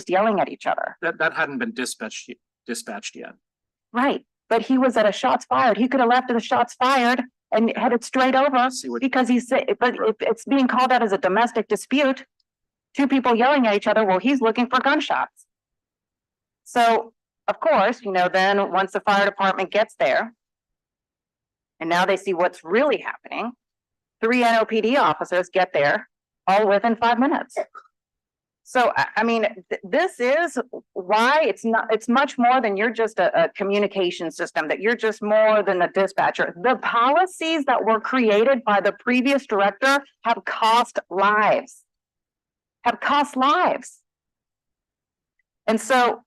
just yelling at each other. That hadn't been dispatched yet. Right. But he was at a shots fired. He could have left at a shots fired and headed straight over because he said, but if it's being called out as a domestic dispute, two people yelling at each other, well, he's looking for gunshots. So, of course, you know, then once the fire department gets there, and now they see what's really happening, 3 NOPD officers get there all within 5 minutes. So, I mean, this is why it's much more than you're just a communication system, that you're just more than a dispatcher. The policies that were created by the previous director have cost lives, And so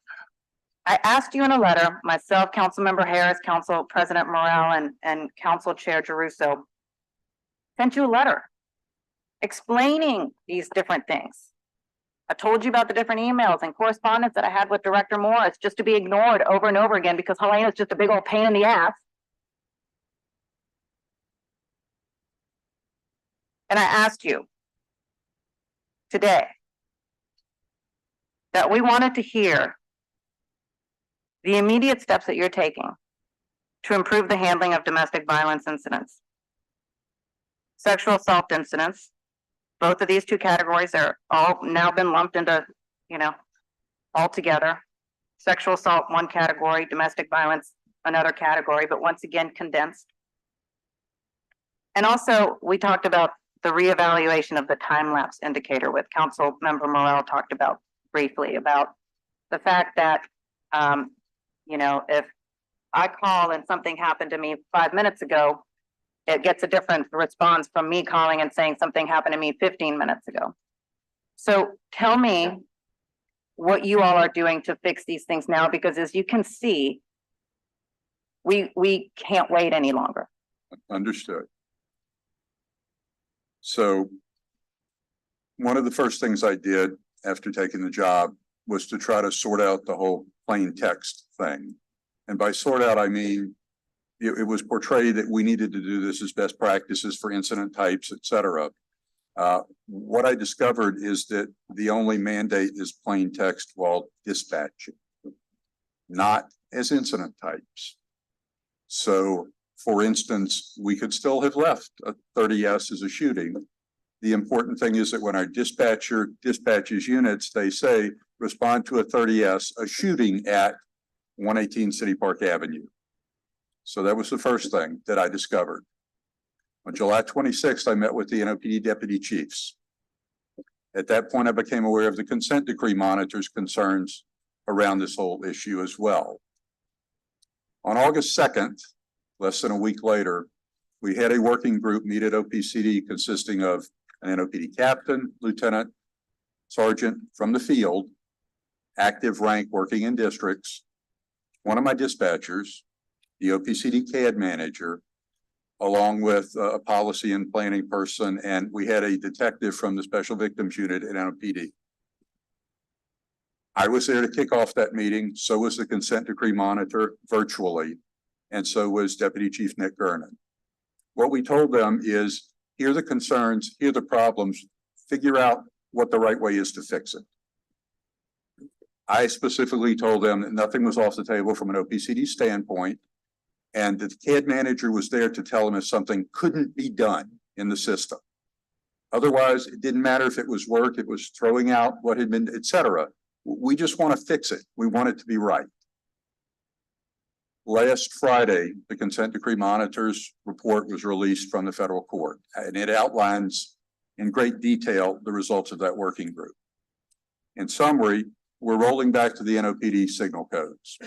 I asked you in a letter, myself, Councilmember Harris, Council President Morrell, and Council Chair Geruso, sent you a letter explaining these different things. I told you about the different emails and correspondence that I had with Director Morris, just to be ignored over and over again because Helena is just a big old pain in the ass. And I asked you today that we wanted to hear the immediate steps that you're taking to improve the handling of domestic violence incidents, sexual assault incidents. Both of these two categories are all now been lumped into, you know, all together. Sexual assault, one category, domestic violence, another category, but once again, condensed. And also, we talked about the reevaluation of the time lapse indicator with Council Member Morrell talked about briefly about the fact that, you know, if I call and something happened to me 5 minutes ago, it gets a different response from me calling and saying something happened to me 15 minutes ago. So tell me what you all are doing to fix these things now, because as you can see, we can't wait any longer. Understood. So one of the first things I did after taking the job was to try to sort out the whole plain text thing. And by sort out, I mean, it was portrayed that we needed to do this as best practices for incident types, et cetera. What I discovered is that the only mandate is plain text while dispatching, not as incident types. So, for instance, we could still have left a 30S as a shooting. The important thing is that when our dispatcher dispatches units, they say, respond to a 30S, a shooting at 118 City Park Avenue. So that was the first thing that I discovered. On July 26th, I met with the NOPD deputy chiefs. At that point, I became aware of the consent decree monitor's concerns around this whole issue as well. On August 2nd, less than a week later, we had a working group meet at OPCD consisting of an NOPD captain, lieutenant, sergeant from the field, active rank working in districts, one of my dispatchers, the OPCD CAD manager, along with a policy and planning person, and we had a detective from the Special Victims Unit at NOPD. I was there to kick off that meeting, so was the consent decree monitor virtually, and so was Deputy Chief Nick Gernon. What we told them is, here are the concerns, here are the problems, figure out what the right way is to fix it. I specifically told them that nothing was off the table from an OPCD standpoint, and that the CAD manager was there to tell them if something couldn't be done in the system. Otherwise, it didn't matter if it was work, it was throwing out what had been, et cetera. We just want to fix it. We want it to be right. Last Friday, the consent decree monitor's report was released from the federal court, and it outlines in great detail the results of that working group. In summary, we're rolling back to the NOPD signal codes,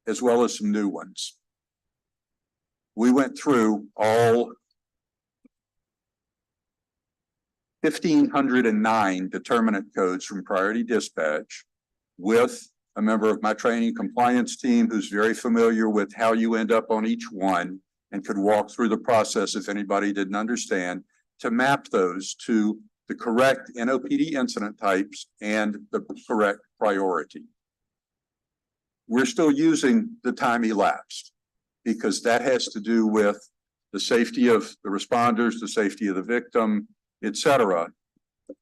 as well as some new ones. We went through all 1,509 determinant codes from priority dispatch with a member of my training compliance team who's very familiar with how you end up on each one and could walk through the process if anybody didn't understand, to map those to the correct NOPD incident types and the correct priority. We're still using the time elapsed because that has to do with the safety of the responders, the safety of the victim, et cetera.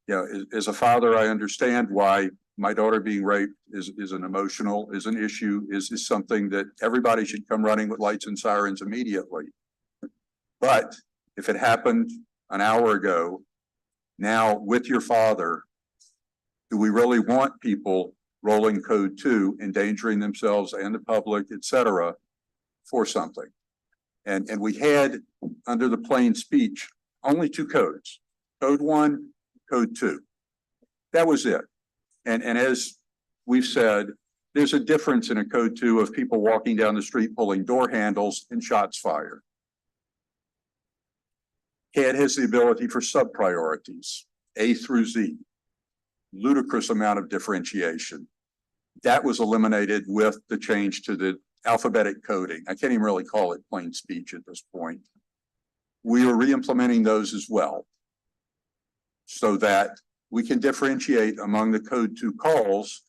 You know, as a father, I understand why my daughter being raped is an emotional, is an issue, is something that everybody should come running with lights and sirens immediately. But if it happened an hour ago, now with your father, do we really want people rolling code 2, endangering themselves and the public, et cetera, for something? And we had, under the plain speech, only 2 codes, code 1, code 2. That was it. And as we've said, there's a difference in a code 2 of people walking down the street, pulling door handles and shots fired. CAD has the ability for sub-priorities, A through Z, ludicrous amount of differentiation. That was eliminated with the change to the alphabetic coding. I can't even really call it plain speech at this point. We are re-implementing those as well, so that we can differentiate among the code 2 calls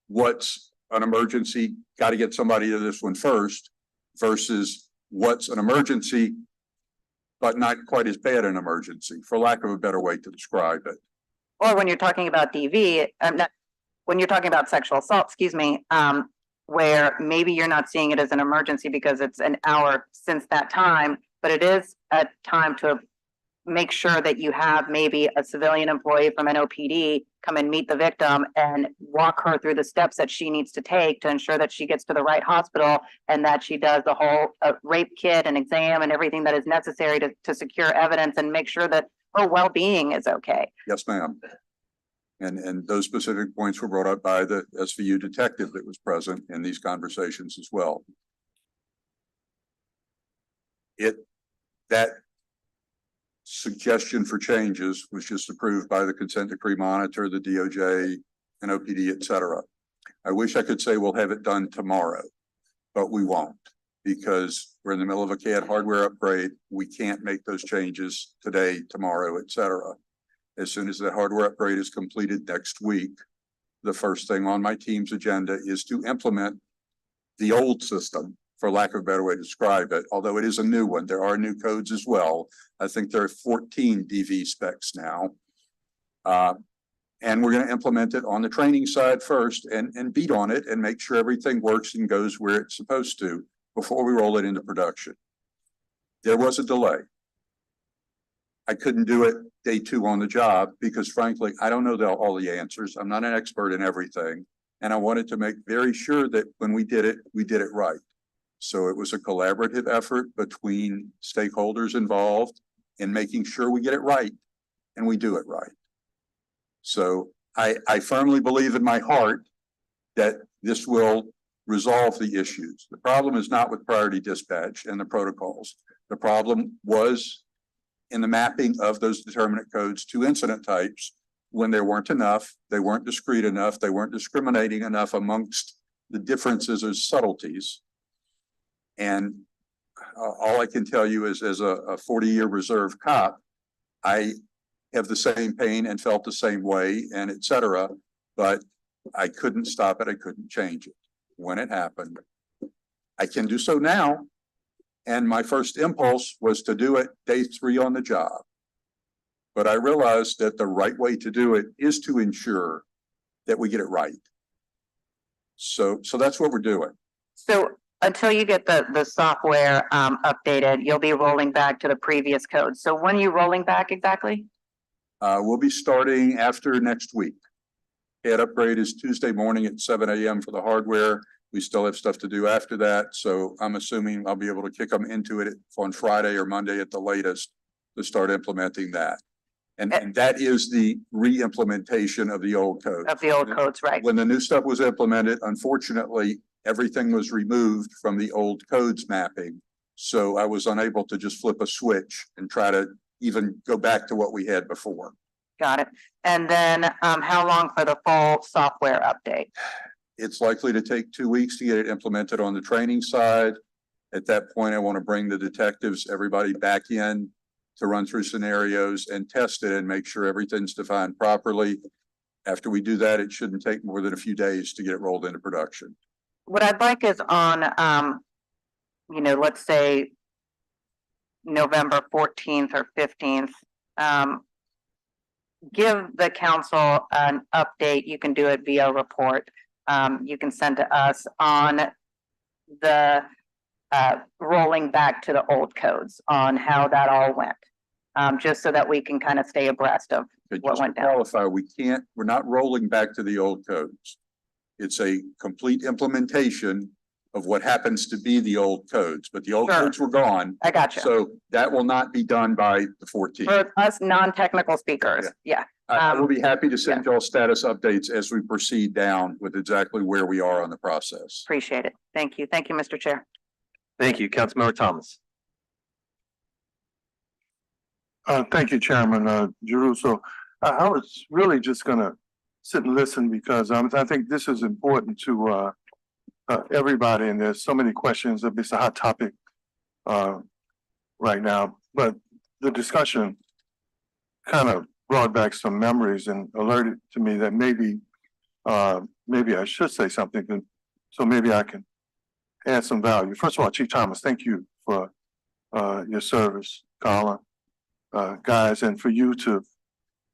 what's an emergency, got to get somebody to this one first, versus what's an emergency, but not quite as bad an emergency, for lack of a better way to describe it. Or when you're talking about DV, when you're talking about sexual assault, excuse me, where maybe you're not seeing it as an emergency because it's an hour since that time, but it is a time to make sure that you have maybe a civilian employee from NOPD come and meet the victim and walk her through the steps that she needs to take to ensure that she gets to the right hospital and that she does the whole rape kit and exam and everything that is necessary to secure evidence and make sure that her well-being is okay. Yes, ma'am. And those specific points were brought up by the SVU detective that was present in these conversations as well. That suggestion for changes was just approved by the consent decree monitor, the DOJ, NOPD, et cetera. I wish I could say we'll have it done tomorrow, but we won't, because we're in the middle of a CAD hardware upgrade. We can't make those changes today, tomorrow, et cetera. As soon as the hardware upgrade is completed next week, the first thing on my team's agenda is to implement the old system, for lack of a better way to describe it, although it is a new one. There are new codes as well. I think there are 14 DV specs now. And we're going to implement it on the training side first and beat on it and make sure everything works and goes where it's supposed to before we roll it into production. There was a delay. I couldn't do it day 2 on the job because frankly, I don't know all the answers. I'm not an expert in everything. And I wanted to make very sure that when we did it right. So it was a collaborative effort between stakeholders involved in making sure we get it right and we do it right. So I firmly believe in my heart that this will resolve the issues. The problem is not with priority dispatch and the protocols. The problem was in the mapping of those determinant codes to incident types when there weren't enough, they weren't discrete enough, they weren't discriminating enough amongst the differences or subtleties. And all I can tell you is as a 40-year reserve cop, I have the same pain and felt the same way and et cetera, but I couldn't stop it. I couldn't change it when it happened. I can do so now. And my first impulse was to do it day 3 on the job. But I realized that the right way to do it is to ensure that we get it right. So that's what we're doing. So until you get the software updated, you'll be rolling back to the previous code. So when are you rolling back exactly? We'll be starting after next week. CAD upgrade is Tuesday morning at 7 a.m. for the hardware. We still have stuff to do after that. So I'm assuming I'll be able to kick them into it on Friday or Monday at the latest to start implementing that. And that is the re-implementation of the old code. Of the old codes, right? When the new stuff was implemented, unfortunately, everything was removed from the old codes mapping. So I was unable to just flip a switch and try to even go back to what we had before. Got it. And then how long for the full software update? It's likely to take 2 weeks to get it implemented on the training side. At that point, I want to bring the detectives, everybody back in to run through scenarios and test it and make sure everything's defined properly. After we do that, it shouldn't take more than a few days to get it rolled into production. What I'd like is on, let's say November 14th or 15th, give the council an update, you can do it via report. You can send to us on the rolling back to the old codes on how that all went. Just so that we can kind of stay abreast of But what just to went down. qualify, we're not rolling back to the old codes. It's a complete implementation of what happens to be the old codes, but the old Sure. codes were gone. I got you. So that will not be done by the 14th. For us non-technical speakers, yeah. I will be happy to send y'all status updates as we proceed down with exactly where we are on the process. Appreciate it. Thank you. Thank you, Mr. Chair. Thank you, Councilmember Thomas. Thank you, Chairman, Jeruso. I was really just gonna sit and listen because, I think this is important to, everybody, and there's so many questions. It's a hot topic, right now, but the discussion kind of brought back some memories and alerted to me that maybe I should say something, so maybe I can add some value. First of all, Chief Thomas, thank you for, your service, Colin. Guys, and for you to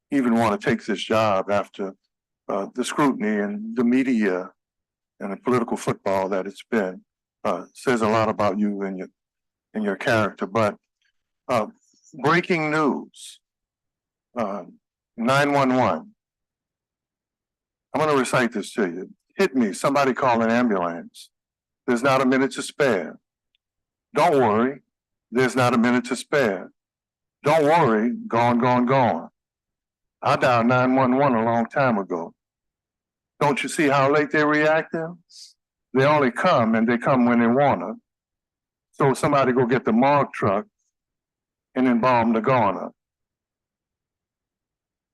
even want to take this job after the scrutiny and the media and the political football that it's been says a lot about you and your character. But breaking news, 911. I'm going to recite this to you. Hit me, somebody call an ambulance. There's not a minute to spare. Don't worry, there's not a minute to spare. Don't worry, gone, gone, gone. I dialed 911 a long time ago. Don't you see how late they're reacting? They only come and they come when they wanna. So somebody go get the morgue truck and embalm the goner.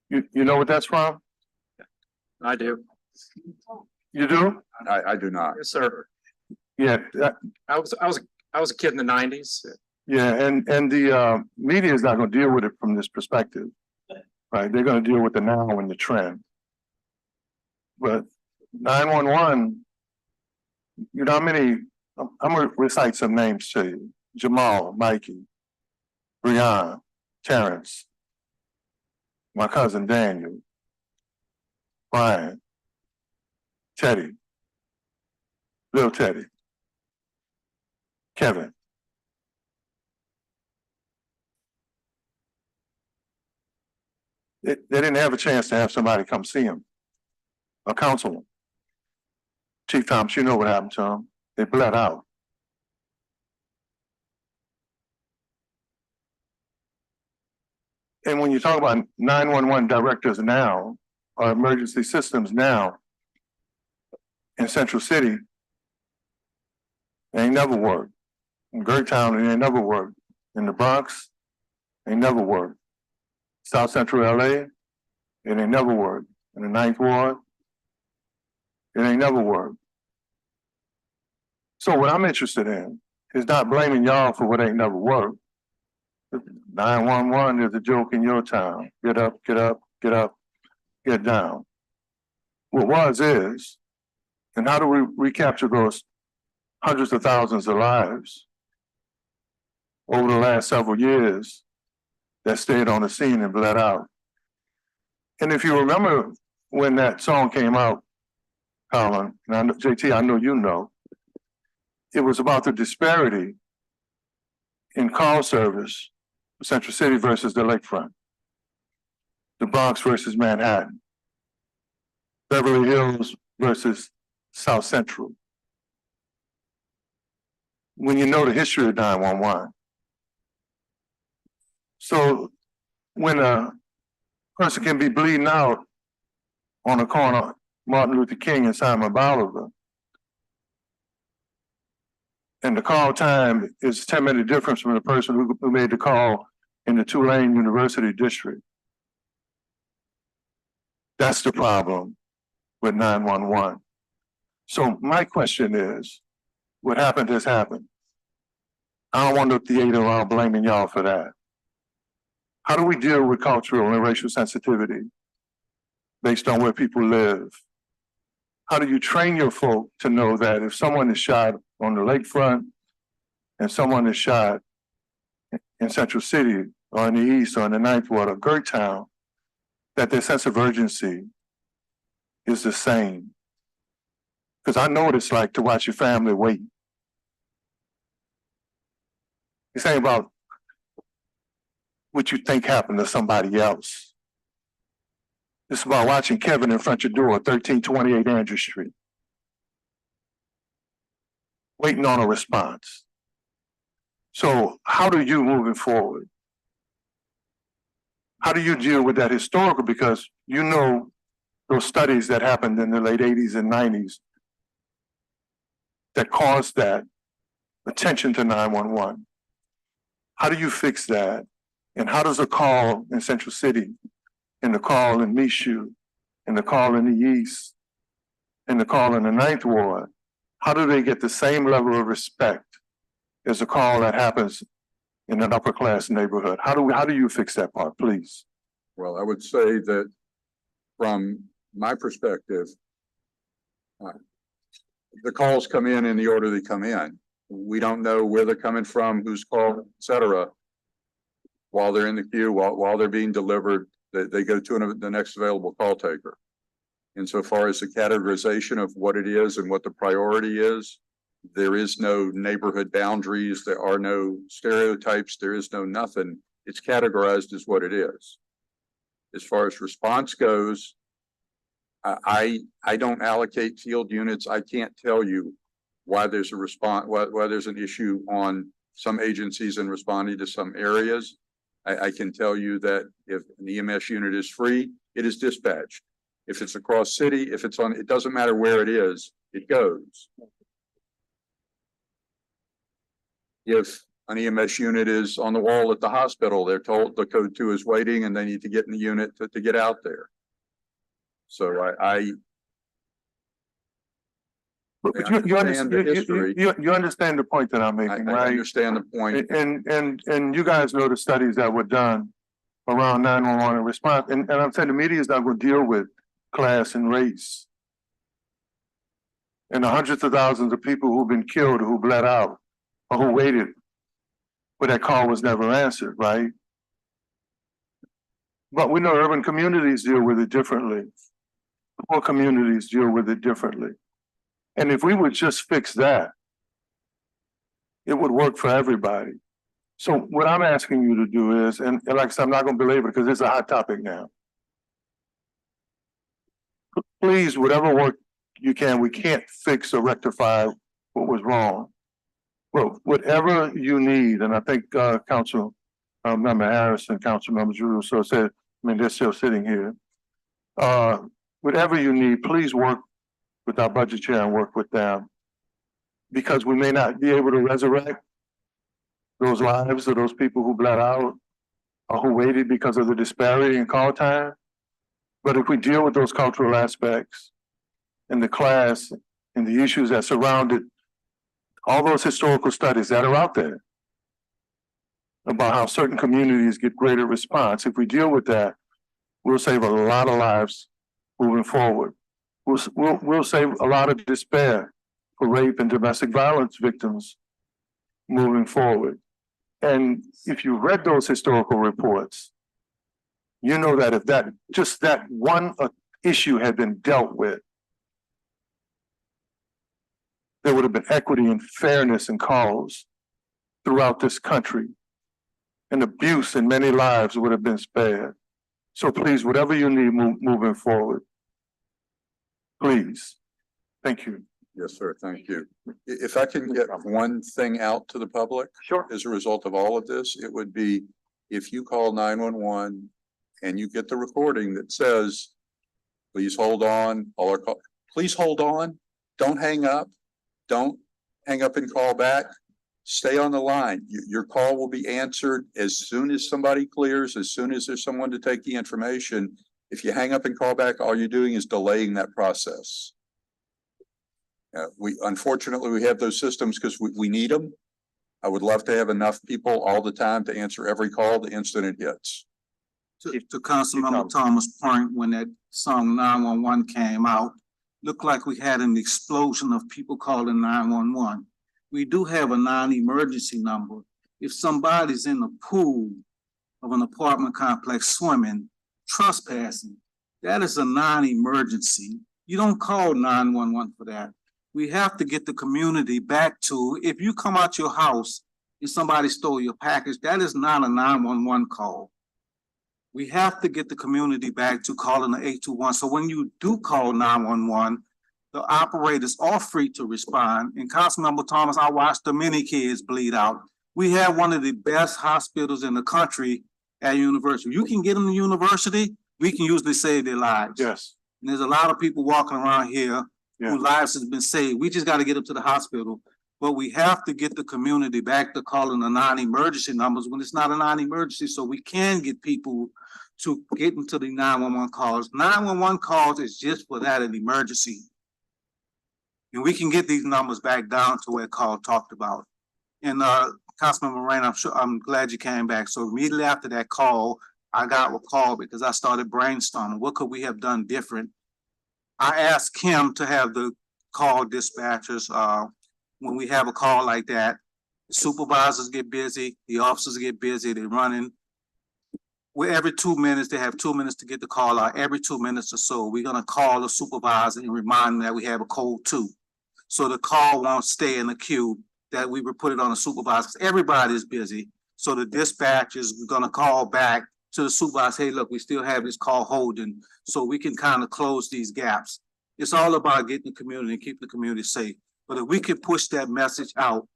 You know what that's from? I do. You do? I do not. Yes, sir. Yeah, I was a kid in the 90s. yeah, and the media is not gonna deal with it from this perspective. Right, they're gonna deal with the now and the trend. But 911, you know how many, I'm gonna recite some names to you. Jamal, Mikey, Breon, Terrence, my cousin Daniel, Brian, Teddy, Lil Teddy, Kevin. They didn't have a chance to have somebody come see him, a councilman. Chief Thomas, you know what happened to him. They bled out. And when you talk about 911 directors now, or emergency systems now, in Central City, they ain't never worked. In Gertown, it ain't never worked. In the Bronx, ain't never worked. South Central LA, it ain't never worked. In the 9th Ward, it ain't never worked. So what I'm interested in is not blaming y'all for what ain't never worked. 911 is a joke in your town. Get up, get up, get up, get down. What was is, and how do we recapture those hundreds of thousands of lives over the last several years that stayed on the scene and bled out? And if you remember when that song came out, Colin, and I know, JT, I know you know, it was about the disparity in call service, Central City versus the Lakefront, the Bronx versus Manhattan, Beverly Hills versus South Central. When you know the history of 911. So when a person can be bleeding out on a corner, Martin Luther King and Simon Bolivar, and the call time is 10-minute difference from the person who made the call in the Tulane University district. That's the problem with 911. So my question is, what happened has happened. I don't want no theater around blaming y'all for that. How do we deal with cultural and racial sensitivity based on where people live? How do you train your folk to know that if someone is shot on the lakefront and someone is shot in Central City or in the East or in the 9th Ward or Gertown, that their sense of urgency is the same. Because I know what it's like to watch your family wait. This ain't about what you think happened to somebody else. It's about watching Kevin in front of your door, 1328 Andrew Street, waiting on a response. So how do you moving forward? How do you deal with that historical? Because you know those studies that happened in the late 80s and 90s that caused that attention to 911. How do you fix that? And how does a call in Central City, and the call in Michoud, and the call in the East, and the call in the Ninth Ward, how do they get the same level of respect as a call that happens in an upper class neighborhood? How do you fix that part, please? Well, I would say that from my perspective, the calls come in the order they come in. We don't know where they're coming from, who's called, et cetera. While they're in the queue, while they're being delivered, they go to the next available call taker. Insofar as the categorization of what it is and what the priority is, there is no neighborhood boundaries. There are no stereotypes. There is no nothing. It's categorized as what it is. As far as response goes, I don't allocate field units. I can't tell you why there's a response, why there's an issue on some agencies in responding to some areas. I can tell you that if an EMS unit is free, it is dispatched. If it's across city, if it's on, it doesn't matter where it is, it goes. If an EMS unit is on the wall at the hospital, they're told the code 2 is waiting and they need to get in the unit to get out there. So But I you understand the history. you understand the point that I'm making, I right? understand the point. And you guys know the studies that were done around 911 and response. And I'm saying the media is not going to deal with class and race. And the hundreds of thousands of people who've been killed, who bled out, or who waited, but that call was never answered, right? But we know urban communities deal with it differently. Poor communities deal with it differently. And if we would just fix that, it would work for everybody. So what I'm asking you to do is, and like I said, I'm not going to belabor it because it's a hot topic now. Please, whatever work you can, we can't fix or rectify what was wrong. Well, whatever you need, and I think Council Member Harris and Council Member Russo said, I mean, they're still sitting here. Whatever you need, please work with our budget chair and work with them. Because we may not be able to resurrect those lives of those people who bled out or who waited because of the disparity in call time. But if we deal with those cultural aspects and the class and the issues that surrounded all those historical studies that are out there about how certain communities get greater response, if we deal with that, we'll save a lot of lives moving forward. We'll save a lot of despair for rape and domestic violence victims moving forward. And if you read those historical reports, you know that if just that one issue had been dealt with, there would have been equity and fairness in calls throughout this country, and abuse in many lives would have been spared. So please, whatever you need moving forward, please. Thank you. Yes, sir. Thank you. If I can get one thing out to the public. Sure. As a result of all of this, it would be if you call 911 and you get the recording that says, please hold on, please hold on, don't hang up, don't hang up and call back, stay on the line. Your call will be answered as soon as somebody clears, as soon as there's someone to take the information. If you hang up and call back, all you're doing is delaying that process. Unfortunately, we have those systems because we need them. I would love to have enough people all the time to answer every call the instant it hits. To Councilmember Thomas' point, when that song 911 came out, looked like we had an explosion of people calling 911. We do have a non-emergency number. If somebody's in the pool of an apartment complex swimming, trespassing. That is a non-emergency. You don't call 911 for that. We have to get the community back to, if you come out your house and somebody stole your package, that is not a 911 call. We have to get the community back to calling the 821. So when you do call 911, the operators are free to respond. And Councilmember Thomas, I watched the many kids bleed out. We have one of the best hospitals in the country at university. You can get them to university, we can usually save their lives. Yes, And there's a lot of people walking around here yeah. whose lives has been saved. We just got to get them to the hospital. But we have to get the community back to calling the non-emergency numbers when it's not a non-emergency, so we can get people to get into the 911 calls. 911 calls is just for that, an emergency. And we can get these numbers back down to where Carl talked about. And Councilman Moran, I'm glad you came back. So immediately after that call, I got a call because I started brainstorming. What could we have done different? I asked Kim to have the call dispatchers, when we have a call like that, the supervisors get busy, the officers get busy, they're running. Every 2 minutes, they have 2 minutes to get the call out. Every 2 minutes or so, we're gonna call the supervisor and remind them that we have a code 2. So the call won't stay in the queue, that we would put it on the supervisor. Everybody is busy. So the dispatch is gonna call back to the supervisor, hey, look, we still have this call holding, so we can kind of close these gaps. It's all about getting the community and keeping the community safe. But if we could push that message out,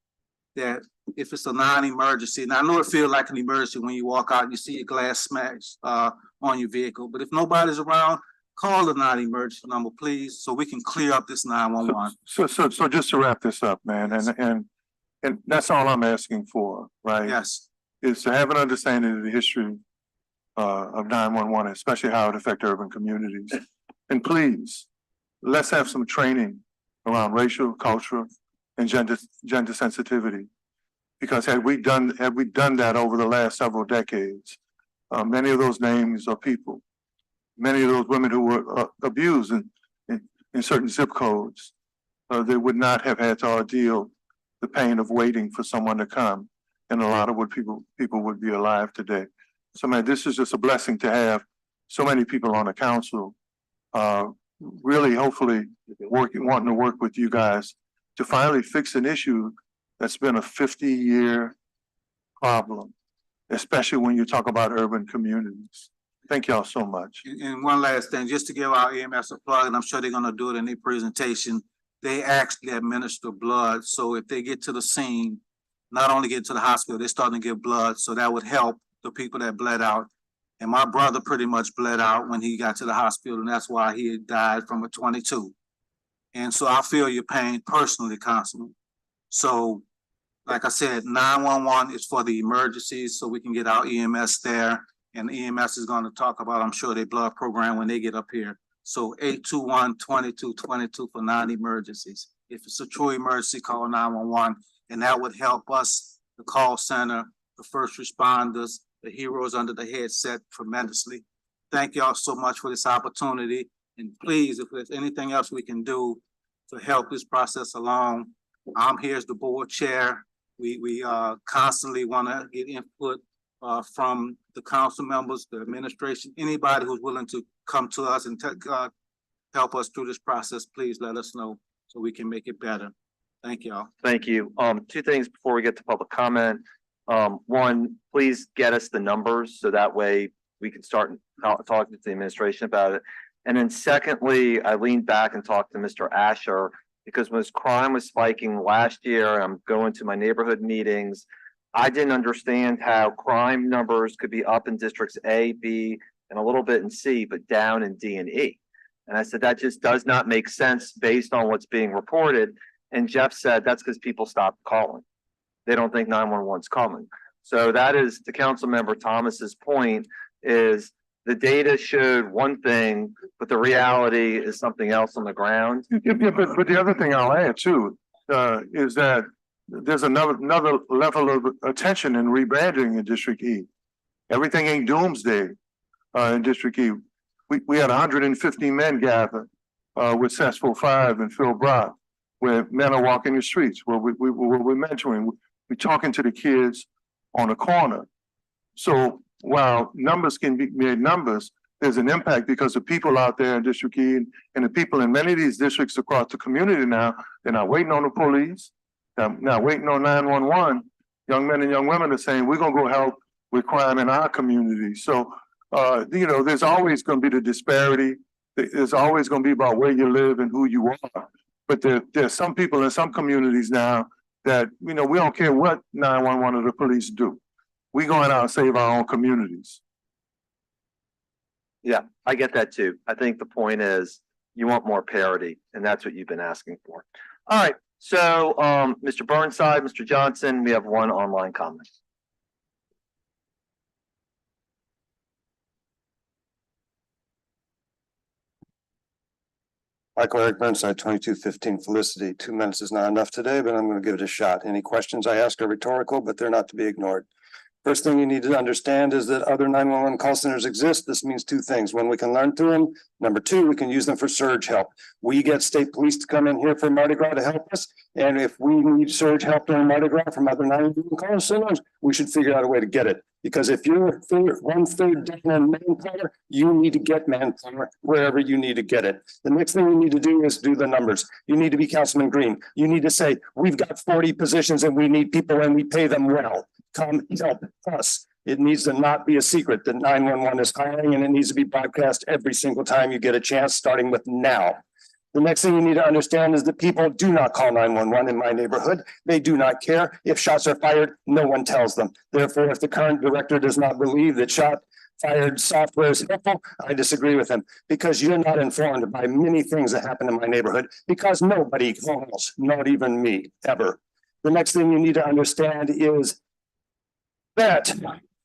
that if it's a non-emergency, and I know it feels like an emergency when you walk out and you see a glass smash on your vehicle, but if nobody's around, call the non-emergency number, please, so we can clear up this 911. So just to wrap this up, man, and that's all I'm asking for, right? Yes, Is to have an understanding of the history of 911, especially how it affects urban communities. And please, let's have some training around racial, cultural, and gender sensitivity. Because had we done that over the last several decades, many of those names are people, many of those women who were abused in certain zip codes, they would not have had to ordeal the pain of waiting for someone to come, and a lot of people would be alive today. So man, this is just a blessing to have so many people on the council, really hopefully wanting to work with you guys to finally fix an issue that's been a 50-year problem, especially when you talk about urban communities. Thank y'all so much. and one last thing, just to give our EMS a plug, and I'm sure they're gonna do it in their presentation, they actually administer blood, so if they get to the scene, not only get to the hospital, they're starting to give blood, so that would help the people that bled out. And my brother pretty much bled out when he got to the hospital, and that's why he had died from a 22. And so I feel your pain personally, Councilman. So, like I said, 911 is for the emergencies, so we can get our EMS there. And EMS is gonna talk about, I'm sure, their blood program when they get up here. So 821-2222 for non-emergencies. If it's a true emergency, call 911, and that would help us, the call center, the first responders, the heroes under the headset tremendously. Thank y'all so much for this opportunity. And please, if there's anything else we can do to help this process along, I'm here as the board chair. We constantly want to get input from the council members, the administration, anybody who's willing to come to us and help us through this process. Please let us know so we can make it better. Thank y'all. Thank you. Two things before we get to public comment. One, please get us the numbers so that way we can start talking to the administration about it. And then secondly, I leaned back and talked to Mr. Asher because when crime was spiking last year, I'm going to my neighborhood meetings. I didn't understand how crime numbers could be up in districts A, B, and a little bit in C, but down in D and E. And I said, that just does not make sense based on what's being reported. And Jeff said, that's because people stopped calling. They don't think 911's coming. So that is, to Council Member Thomas's point, is the data showed one thing, but the reality is something else on the ground. Yeah, but the other thing I'll add too, is that there's another level of attention in rebranding in District E. Everything ain't doomsday in District E. We had 150 men gather with Cesspool 5 and Phil Brock, where men are walking the streets, where we're mentoring, we're talking to the kids on the corner. So while numbers can be made numbers, there's an impact because the people out there in District E and the people in many of these districts across the community now, they're not waiting on the police. They're not waiting on 911. Young men and young women are saying, we're gonna go help with crime in our community. So, you know, there's always gonna be the disparity. There's always gonna be about where you live and who you are. But there's some people in some communities now that, you know, we don't care what 911 or the police do. We going out and save our own communities. Yeah, I get that too. I think the point is you want more parity, and that's what you've been asking for. All right, so Mr. Burnside, Mr. Johnson, we have one online comment. Michael Eric Burnside, 2215 Felicity. 2 minutes is not enough today, but I'm going to give it a shot. Any questions I ask are rhetorical, but they're not to be ignored. First thing you need to understand is that other 911 call centers exist. This means two things. One, we can learn through them. Number two, we can use them for surge help. We get state police to come in here for Mardi Gras to help us. And if we need surge help during Mardi Gras from other 911 call centers, we should figure out a way to get it. Because if you're 1/3 down in manpower, you need to get manpower wherever you need to get it. The next thing you need to do is do the numbers. You need to be Councilman Green. You need to say, we've got 40 positions and we need people and we pay them well. Come help us. It needs to not be a secret that 911 is hiring, and it needs to be broadcast every single time you get a chance, starting with now. The next thing you need to understand is that people do not call 911 in my neighborhood. They do not care. If shots are fired, no one tells them. Therefore, if the current director does not believe that shot fired software is helpful, I disagree with him, because you're not informed by many things that happen in my neighborhood, because nobody calls, not even me, ever. The next thing you need to understand is that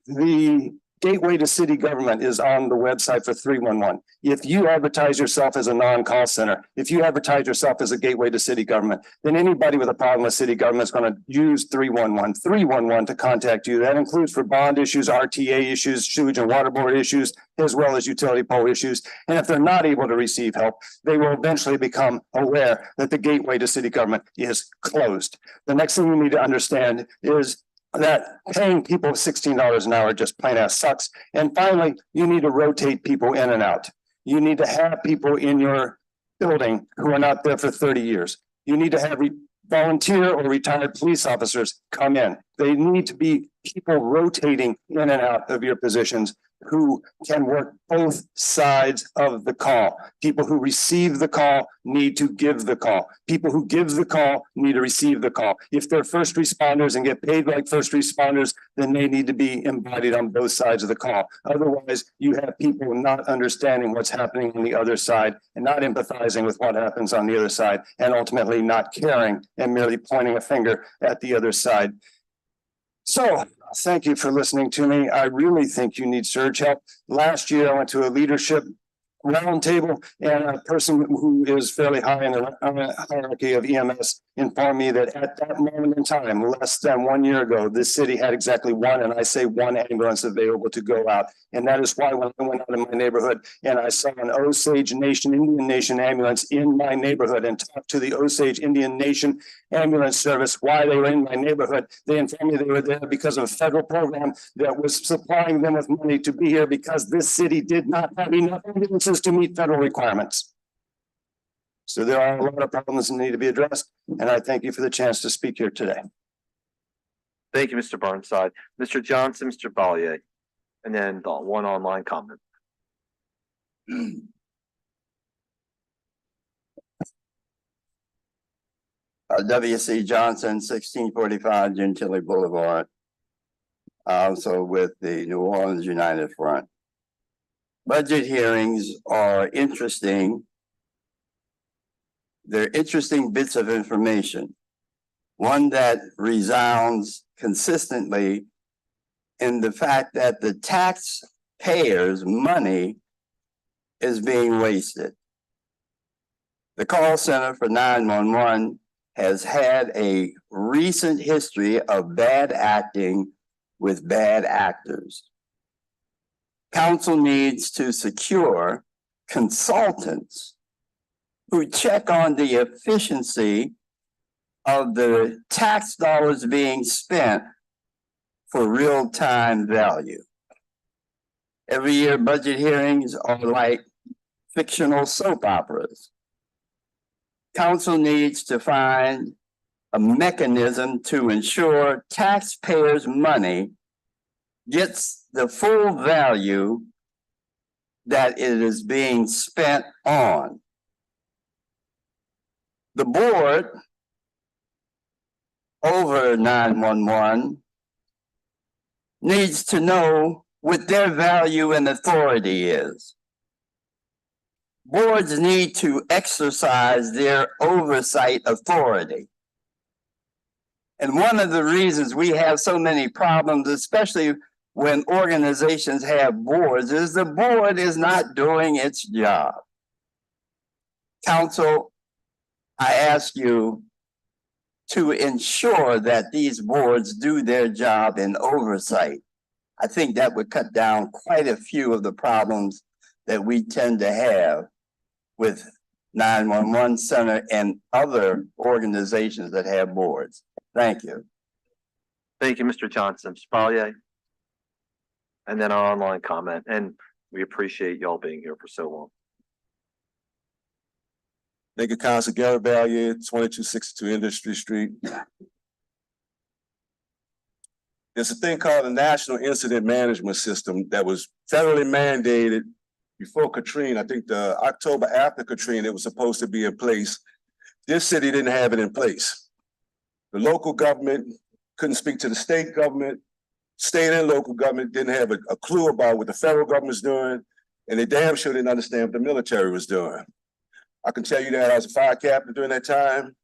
the gateway to city government is on the website for 311. If you advertise yourself as a non-call center, if you advertise yourself as a gateway to city government, then anybody with a problem with city government is going to use 311 to contact you. That includes for bond issues, RTA issues, sewage and water board issues, as well as utility pole issues. And if they're not able to receive help, they will eventually become aware that the gateway to city government is closed. The next thing you need to understand is that paying people $16 an hour just plain out sucks. And finally, you need to rotate people in and out. You need to have people in your building who are not there for 30 years. You need to have volunteer or retired police officers come in. They need to be people rotating in and out of your positions who can work both sides of the call. People who receive the call need to give the call. People who give the call need to receive the call. If they're first responders and get paid like first responders, then they need to be embodied on both sides of the call. Otherwise, you have people not understanding what's happening on the other side and not empathizing with what happens on the other side, and ultimately not caring and merely pointing a finger at the other side. So thank you for listening to me. I really think you need surge help. Last year, I went to a leadership roundtable, and a person who is fairly high in the hierarchy of EMS informed me that at that moment in time, less than 1 year ago, this city had exactly one, and I say one ambulance available to go out. And that is why when I went out in my neighborhood and I saw an Osage Nation, Indian Nation ambulance in my neighborhood and talked to the Osage Indian Nation ambulance service why they were in my neighborhood, they informed me they were there because of a federal program that was supplying them with money to be here because this city did not have enough ambulances to meet federal requirements. So there are a lot of problems that need to be addressed, and I thank you for the chance to speak here today. Thank you, Mr. Burnside. Mr. Johnson, Mr. Ballier, and then the one online comment. W.C. Johnson, 1645 Gentilly Boulevard. Also with the New Orleans United Front. Budget hearings are interesting. They're interesting bits of information. One that resounds consistently in the fact that the taxpayers' money is being wasted. The call center for 911 has had a recent history of bad acting with bad actors. Council needs to secure consultants who check on the efficiency of the tax dollars being spent for real-time value. Every year, budget hearings are like fictional soap operas. Council needs to find a mechanism to ensure taxpayers' money gets the full value that it is being spent on. The board over 911 needs to know what their value and authority is. Boards need to exercise their oversight authority. And one of the reasons we have so many problems, especially when organizations have boards, is the board is not doing its job. Council, I ask you to ensure that these boards do their job in oversight. I think that would cut down quite a few of the problems that we tend to have with 911 Center and other organizations that have boards. Thank you. Thank you, Mr. Johnson. Mr. Polly. And then our online comment, and we appreciate y'all being here for so long. Thank you, Council. Gary Valier, 2262 Industry Street. There's a thing called the National Incident Management System that was federally mandated before Katrina. I think the October after Katrina, it was supposed to be in place. This city didn't have it in place. The local government couldn't speak to the state government. State and local government didn't have a clue about what the federal government was doing, and they damn sure didn't understand what the military was doing. I can tell you that I was a fire captain during that time,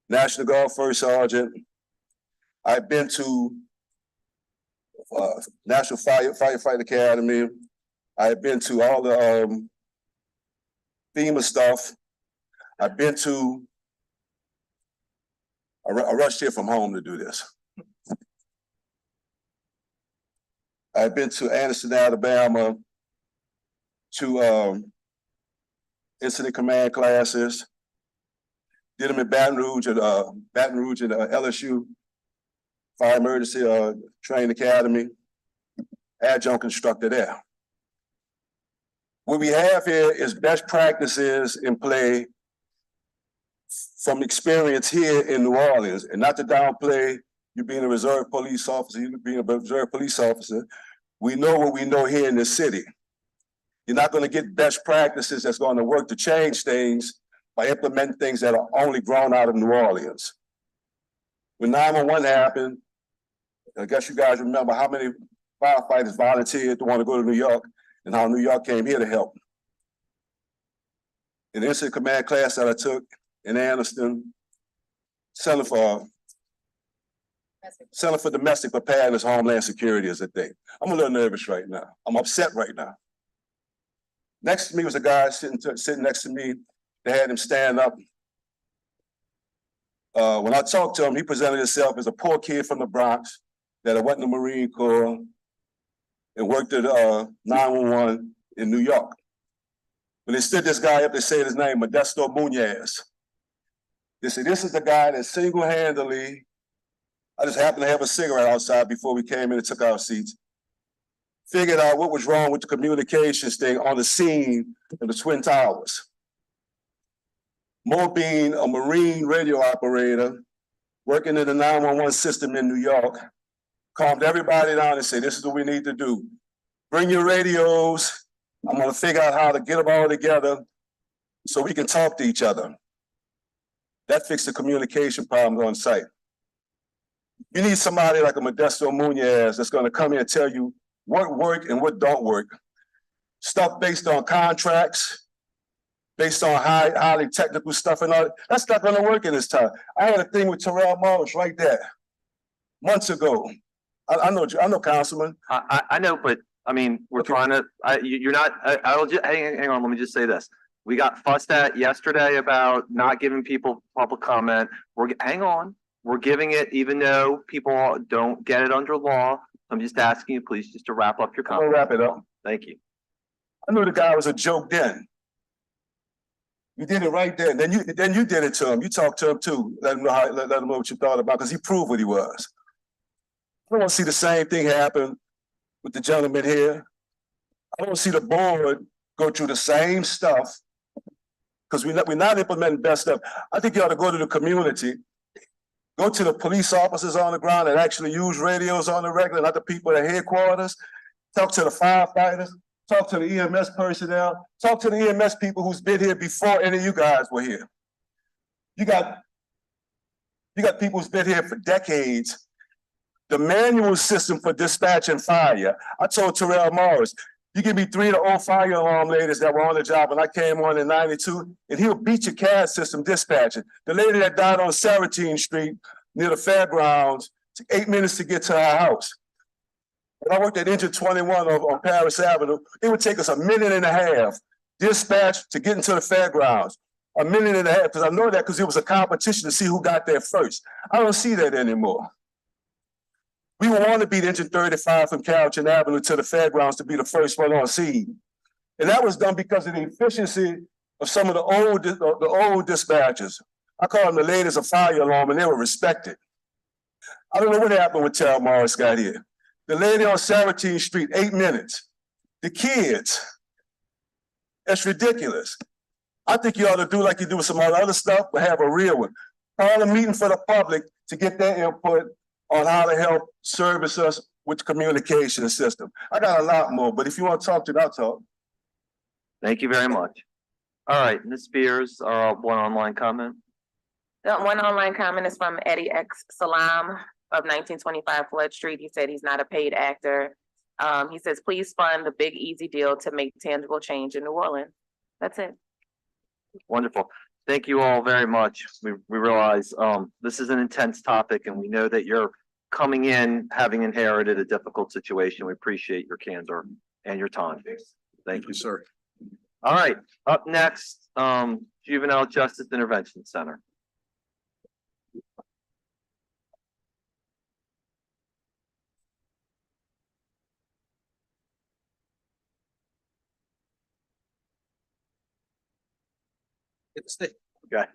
National Guard First Sergeant. I've been to National Firefighter Academy. I've been to all the FEMA stuff. I've been to, I rushed here from home to do this. I've been to Anderson, Alabama, to incident command classes. Did them in Baton Rouge at LSU Fire Emergency Training Academy. Adjunct instructor there. What we have here is best practices in play from experience here in New Orleans, and not to downplay you being a reserve police officer, you being a reserve police officer. We know what we know here in this city. You're not going to get best practices that's going to work to change things by implementing things that are only grown out of New Orleans. When 911 happened, I guess you guys remember how many firefighters volunteered to want to go to New York and how New York came here to help. In the incident command class that I took in Anderson, Center for Domestic Preparedness, Homeland Security is a thing. I'm a little nervous right now. I'm upset right now. Next to me was a guy sitting next to me. They had him stand up. When I talked to him, he presented himself as a poor kid from the Bronx that had went in the Marine Corps and worked at 911 in New York. When they stood this guy up, they said his name, Modesto Muñez. They said, this is the guy that single-handedly, I just happened to have a cigarette outside before we came in and took our seats, figured out what was wrong with the communications thing on the scene of the Twin Towers. Mo being a Marine radio operator, working in the 911 system in New York, calmed everybody down and said, this is what we need to do. Bring your radios. I'm gonna figure out how to get them all together so we can talk to each other. That fixed the communication problems on site. You need somebody like a Modesto Muñez that's gonna come in and tell you what work and what don't work. Stuff based on contracts, based on highly technical stuff and all that. That's not gonna work in this time. I had a thing with Terrell Morris right there, months ago. I know, Councilman. I know, but I mean, we're trying to, you're not, I'll just, hang on, let me just say this. We got fussed at yesterday about not giving people public comment. Hang on, we're giving it even though people don't get it under law. I'm just asking you, please, just to wrap up your comment. I'll wrap it up. Thank you. I knew the guy was a joke then. You did it right there. Then you did it to him. You talked to him too. Let him know what you thought about, because he proved what he was. I don't want to see the same thing happen with the gentleman here. I don't see the board go through the same stuff. Cause we're not implementing best stuff. I think you ought to go to the community. Go to the police officers on the ground and actually use radios on the regular, not the people at headquarters. Talk to the firefighters, talk to the EMS personnel, talk to the EMS people who's been here before any of you guys were here. You got people who's been here for decades. The manual system for dispatch and fire. I told Terrell Morris, you give me 3 of the old fire alarm ladies that were on the job when I came on in '92, and he'll beat your CAD system dispatching. The lady that died on 17th Street near the fairgrounds took 8 minutes to get to her house. When I worked at Engine 21 on Paris Avenue, it would take us a minute and a half dispatch to get into the fairgrounds. A minute and a half, because I know that because it was a competition to see who got there first. I don't see that anymore. We want to beat Engine 35 from Carrollton Avenue to the fairgrounds to be the first one on scene. And that was done because of the efficiency of some of the old dispatchers. I call them the ladies of fire alarm, and they were respected. I don't know what happened when Terrell Morris got here. The lady on 17th Street, 8 minutes. The kids, that's ridiculous. I think you ought to do like you do with some other stuff, but have a real one. Call a meeting for the public to get their input on how to help service us with the communication system. I got a lot more, but if you want to talk to it, I'll talk. Thank you very much. All right, Ms. Spears, one online comment. The one online comment is from Eddie X Salam of 1925 Flood Street. He said he's not a paid actor. He says, please fund the Big Easy deal to make tangible change in New Orleans. That's it. Wonderful. Thank you all very much. We realize this is an intense topic, and we know that you're coming in having inherited a difficult situation. We appreciate your candor and your time. Thank you, sir. All right, up next, Juvenile Justice Intervention Center. It's the. Okay.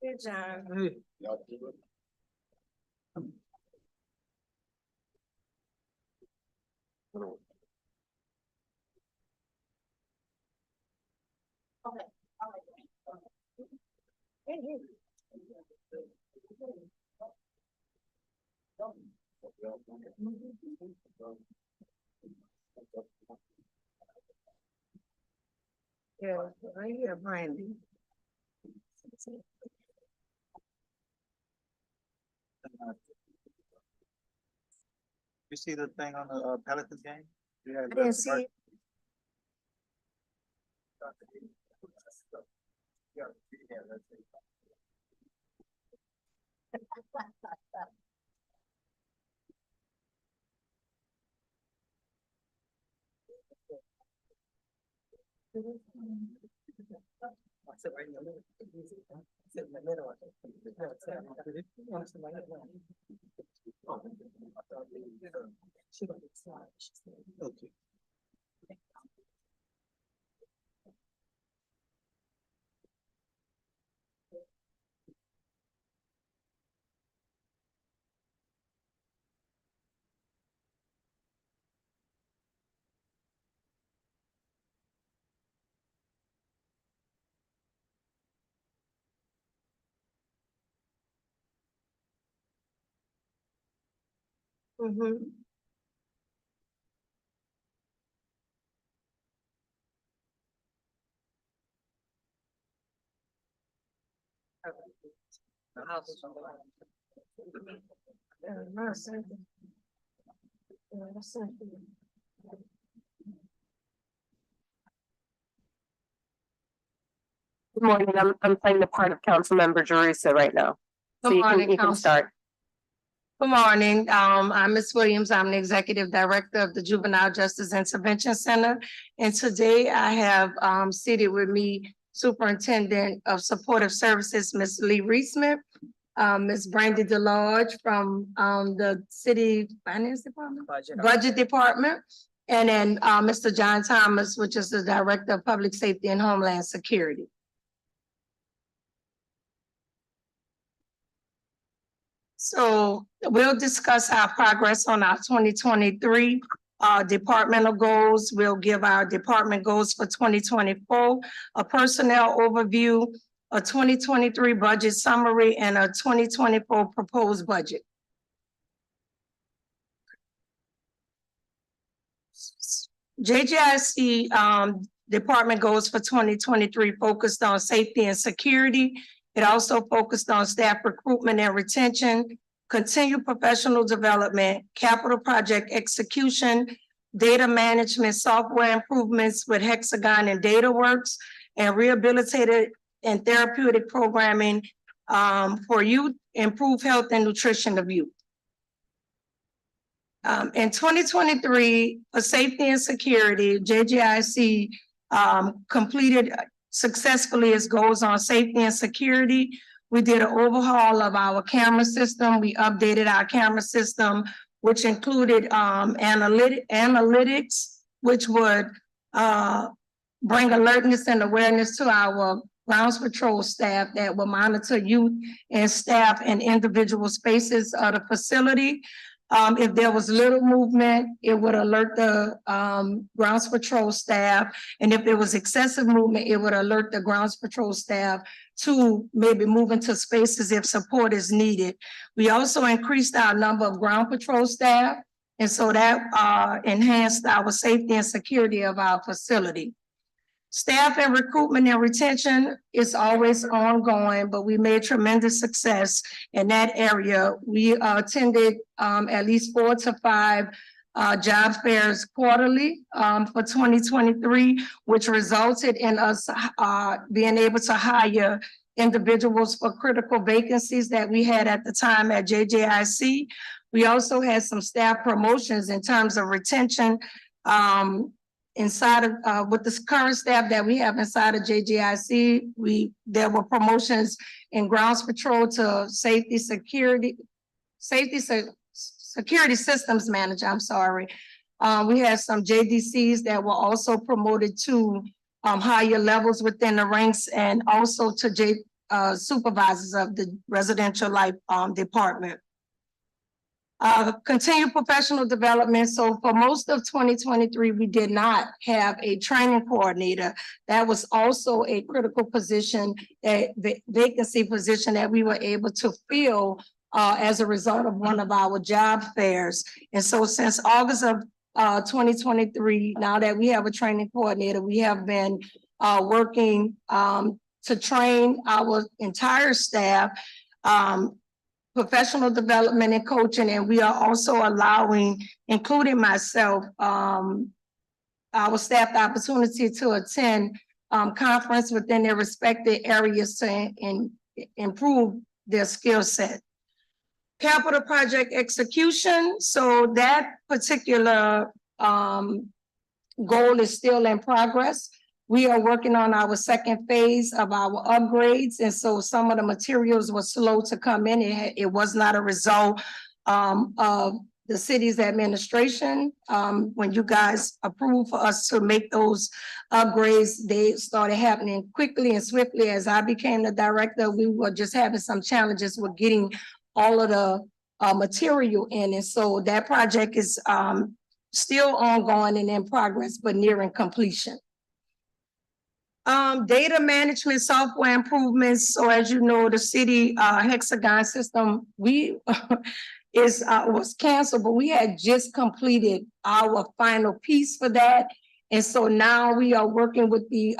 Good job. Yeah, right here, Brandy. You see the thing on the Pelicans game? I didn't see it. Okay. Mm-hmm. Good morning. I'm playing the part of Councilmember Jerusha right now. So Good you morning, can Council. start. Good morning. I'm Ms. Williams. I'm the Executive Director of the Juvenile Justice Intervention Center. And today I have seated with me Superintendent of Supportive Services, Ms. Lee Reisman, Ms. Brandy DeLarge from the City Finance Department, Budget Department, and then Mr. John Thomas, which is the Director of Public Safety and Homeland Security. So we'll discuss our progress on our 2023 departmental goals. We'll give our department goals for 2024, a personnel overview, a 2023 budget summary, and a 2024 proposed budget. JGIC department goals for 2023 focused on safety and security. It also focused on staff recruitment and retention, continued professional development, capital project execution, data management, software improvements with Hexagon and DataWorks, and rehabilitated and therapeutic programming for youth, improve health and nutrition of youth. In 2023, for safety and security, JGIC completed successfully its goals on safety and security. We did an overhaul of our camera system. We updated our camera system, which included analytics, which would bring alertness and awareness to our grounds patrol staff that will monitor youth and staff in individual spaces of the facility. If there was little movement, it would alert the grounds patrol staff. And if there was excessive movement, it would alert the grounds patrol staff to maybe move into spaces if support is needed. We also increased our number of ground patrol staff. And so that enhanced our safety and security of our facility. Staff and recruitment and retention is always ongoing, but we made tremendous success in that area. We attended at least 4 to 5 job fairs quarterly for 2023, which resulted in us being able to hire individuals for critical vacancies that we had at the time at JJIC. We also had some staff promotions in terms of retention inside of with the current staff that we have inside of JGIC. There were promotions in grounds patrol to security systems manager. I'm sorry. We had some JDCs that were also promoted to higher levels within the ranks, and also to supervisors of the residential life department. Continued professional development. So for most of 2023, we did not have a training coordinator. That was also a critical position, a vacancy position that we were able to fill as a result of one of our job fairs. And so since August of 2023, now that we have a training coordinator, we have been working to train our entire staff, professional development and coaching, and we are also allowing, including myself, our staff the opportunity to attend conference within their respective areas to improve their skill set. Capital project execution. So that particular goal is still in progress. We are working on our second phase of our upgrades. And so some of the materials were slow to come in. It was not a result of the city's administration. When you guys approved for us to make those upgrades, they started happening quickly and swiftly. As I became the director, we were just having some challenges with getting all of the material in. And so that project is still ongoing and in progress, but nearing completion. Data management software improvements. So as you know, the city Hexagon system, was canceled, but we had just completed our final piece for that. And so now we are working with the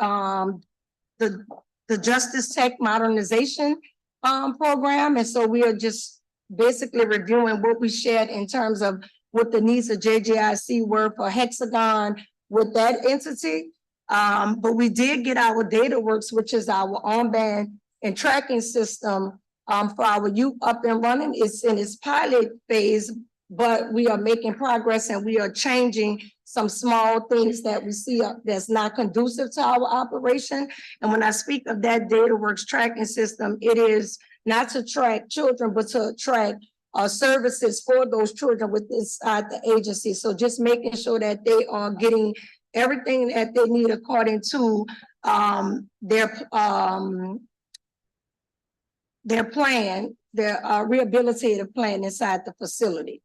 Justice Tech Modernization program. And so we are just basically reviewing what we shared in terms of what the needs of JGIC were for Hexagon with that entity. But we did get our DataWorks, which is our on-band and tracking system for our youth up and running. It's in its pilot phase, but we are making progress and we are changing some small things that we see that's not conducive to our operation. And when I speak of that DataWorks tracking system, it is not to track children, but to track services for those children within the agency. So just making sure that they are getting everything that they need according to their plan their rehabilitative plan inside the facility.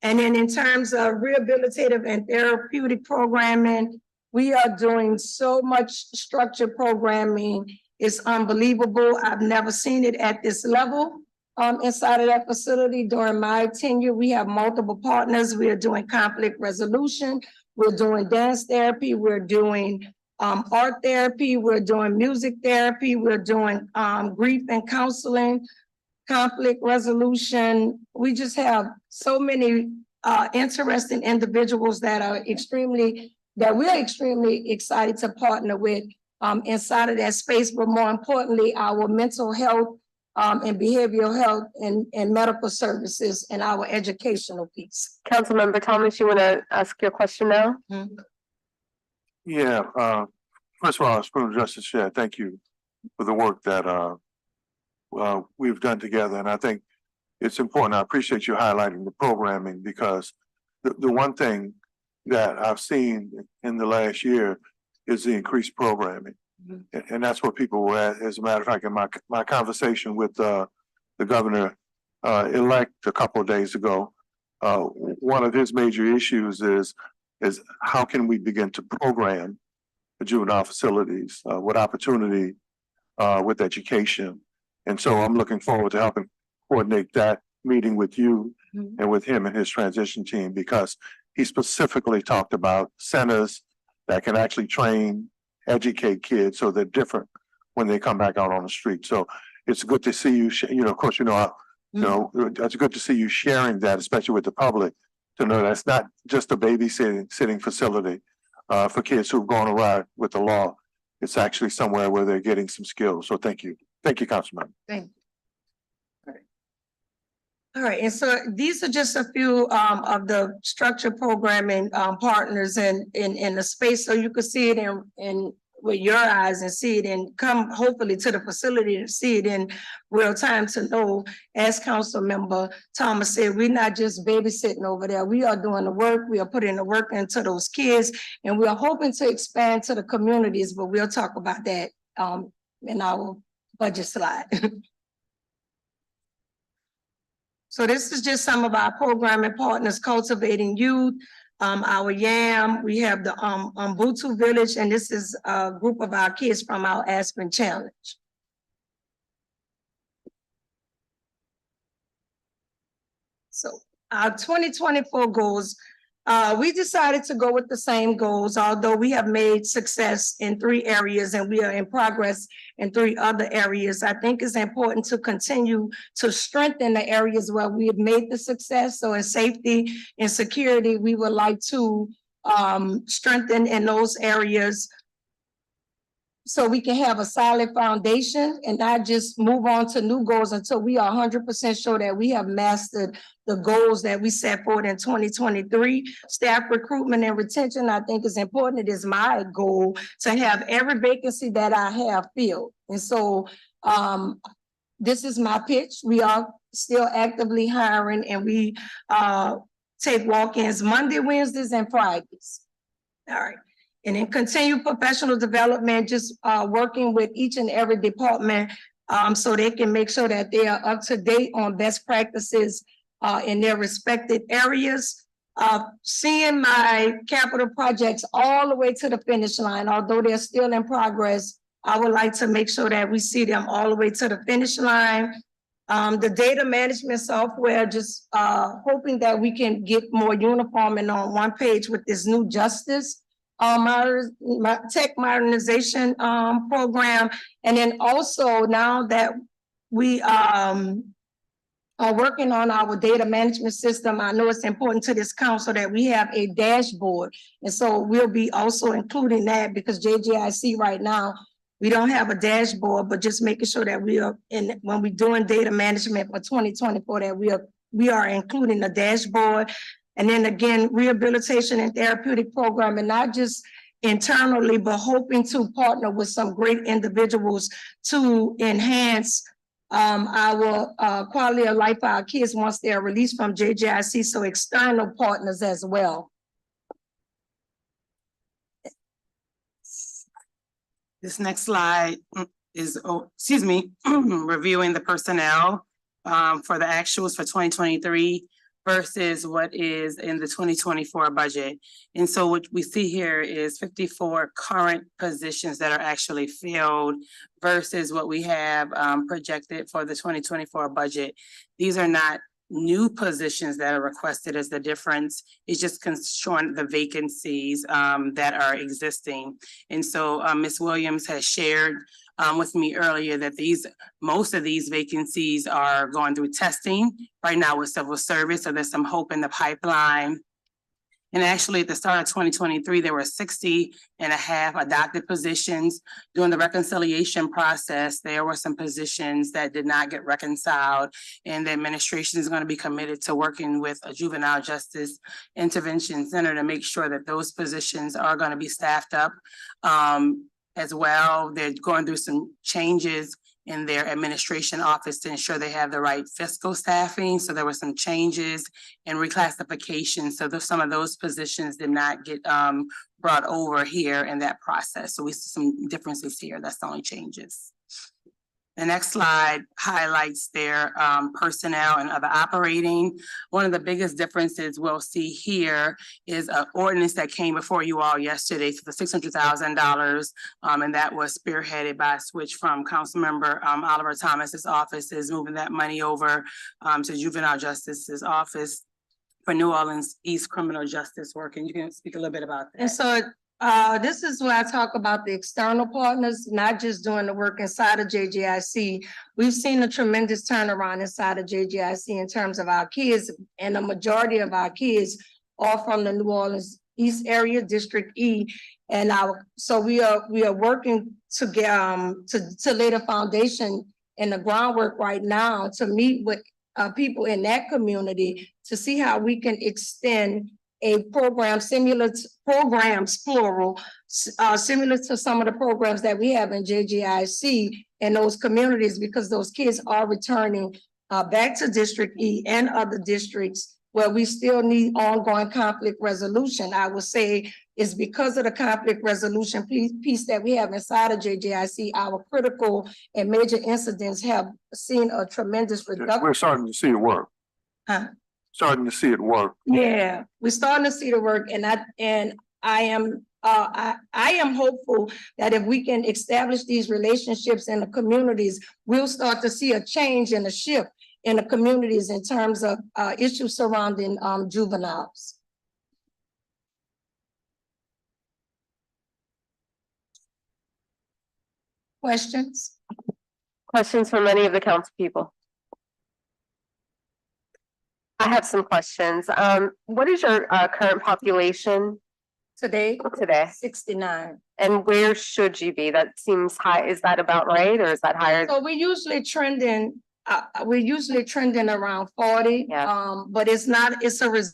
And then in terms of rehabilitative and therapeutic programming, we are doing so much structured programming. It's unbelievable. I've never seen it at this level inside of that facility. During my tenure, we have multiple partners. We are doing conflict resolution. We're doing dance therapy. We're doing art therapy. We're doing music therapy. We're doing grief and counseling, conflict resolution. We just have so many interesting individuals that we're extremely excited to partner with inside of that space, but more importantly, our mental health and behavioral health and medical services and our educational piece. Councilmember Thomas, you want to ask your question now? Yeah, first of all, Criminal Justice Chair, thank you for the work that we've done together. And I think it's important. I appreciate you highlighting the programming, because the one thing that I've seen in the last year is the increased programming. And that's what people were at. As a matter of fact, in my conversation with the governor elect a couple of days ago, one of his major issues is how can we begin to program the juvenile facilities with opportunity, with education. And so I'm looking forward to helping coordinate that meeting with you and with him and his transition team, because he specifically talked about centers that can actually train, educate kids so they're different when they come back out on the street. So it's good to see you, of course, it's good to see you sharing that, especially with the public, to know that's not just a babysitting facility for kids who've gone awry with the law. It's actually somewhere where they're getting some skills. So thank you. Thank you, Councilman. Thank you. All right, and so these are just a few of the structured programming partners in the space, so you could see it in with your eyes and see it and come hopefully to the facility to see it in real time, to know, as Councilmember Thomas said, we're not just babysitting over there. We are doing the work. We are putting the work into those kids, and we are hoping to expand to the communities, but we'll talk about that in our budget slide. So this is just some of our programming partners: Cultivating Youth, our YAM, we have the Ubuntu Village, and this is a group of our kids from our Aspen Challenge. So our 2024 goals, we decided to go with the same goals, although we have made success in 3 areas and we are in progress in 3 other areas. I think it's important to continue to strengthen the areas where we have made the success. So in safety and security, we would like to strengthen in those areas so we can have a solid foundation and not just move on to new goals until we are 100% sure that we have mastered the goals that we set forward in 2023. Staff recruitment and retention, I think, is important. It is my goal to have every vacancy that I have filled. And so this is my pitch. We are still actively hiring, and we take walk-ins Monday, Wednesdays, and Fridays. All right. And then continue professional development, just working with each and every department so they can make sure that they are up to date on best practices in their respective areas. Seeing my capital projects all the way to the finish line, although they're still in progress, I would like to make sure that we see them all the way to the finish line. The data management software, just hoping that we can get more uniform and on one page with this new justice tech modernization program. And then also, now that we are working on our data management system, I know it's important to this council that we have a dashboard. And so we'll be also including that, because JGIC right now, we don't have a dashboard, but just making sure that we are when we're doing data management for 2024, that we are including the dashboard. And then again, rehabilitation and therapeutic program, and not just internally, but hoping to partner with some great individuals to enhance our quality of life for our kids once they are released from JGIC, so external partners as well. This next slide is, reviewing the personnel. for the actuals for 2023 versus what is in the 2024 budget. And so what we see here is 54 current positions that are actually filled versus what we have projected for the 2024 budget. These are not new positions that are requested as the difference. It's just showing the vacancies that are existing. And so Ms. Williams has shared with me earlier that most of these vacancies are going through testing right now with civil service. So there's some hope in the pipeline. And actually, at the start of 2023, there were 60 and a half adopted positions. During the reconciliation process, there were some positions that did not get reconciled. And the administration is going to be committed to working with a Juvenile Justice Intervention Center to make sure that those positions are going to be staffed up as well. They're going through some changes in their administration office to ensure they have the right fiscal staffing. So there were some changes and reclassification. So some of those positions did not get brought over here in that process. So we see some differences here. That's the only changes. The next slide highlights their personnel and other operating. One of the biggest differences we'll see here is an ordinance that came before you all yesterday for the $600,000. And that was spearheaded by a switch from Councilmember Oliver Thomas's office, is moving that money over to Juvenile Justice's office for New Orleans East Criminal Justice work. And you can speak a little bit about that. And so this is where I talk about the external partners, not just doing the work inside of JGIC. We've seen a tremendous turnaround inside of JGIC in terms of our kids, and the majority of our kids are from the New Orleans East area, District E. And so we are working to get to lay the foundation and the groundwork right now to meet with people in that community to see how we can extend a program similar to programs, plural, similar to some of the programs that we have in JGIC in those communities, because those kids are returning back to District E and other districts where we still need ongoing conflict resolution. I would say it's because of the conflict resolution piece that we have inside of JGIC, our critical and major incidents have seen a tremendous reduction. We're starting to see it work. Huh? Starting to see it work. Yeah, we're starting to see the work, and I am hopeful that if we can establish these relationships in the communities, we'll start to see a change and a shift in the communities in terms of issues surrounding juveniles. Questions? Questions from any of the council people? I have some questions. What is your current population Today, 69. And where should you be? That seems high. Is that about right, or is that higher? So we're usually trending around 40. Yeah. But it's not, it's a result